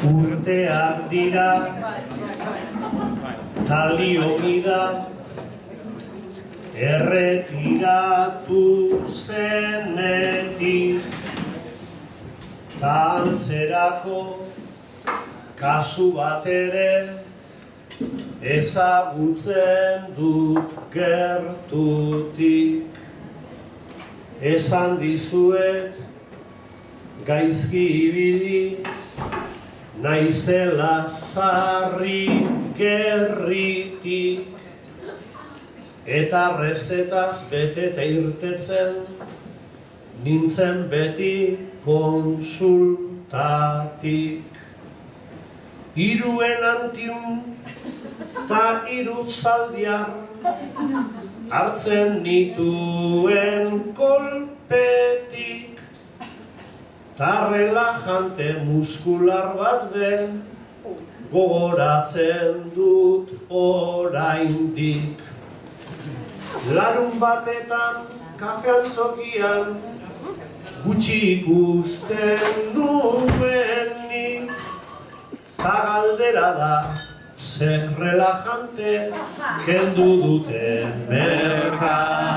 Urteak dira, taliogi da, erretiratu zenetik, antzerako kasu bat ere ezagutzen dut gertutik. Esan dizuet gaizki ibili, naizela sarri gerritik, eta rezetaz bete eta irtetzen, nintzen beti konsultatik. Hiruen antiun eta iruzaldiar hartzen nituen kolpetik, ta relajante muskular bat be gogoratzen dut oraindik. Larun batetan kafean zokian gutxi ikusten nuenik, ta galdera da zer relajante kendu duten merkatutik.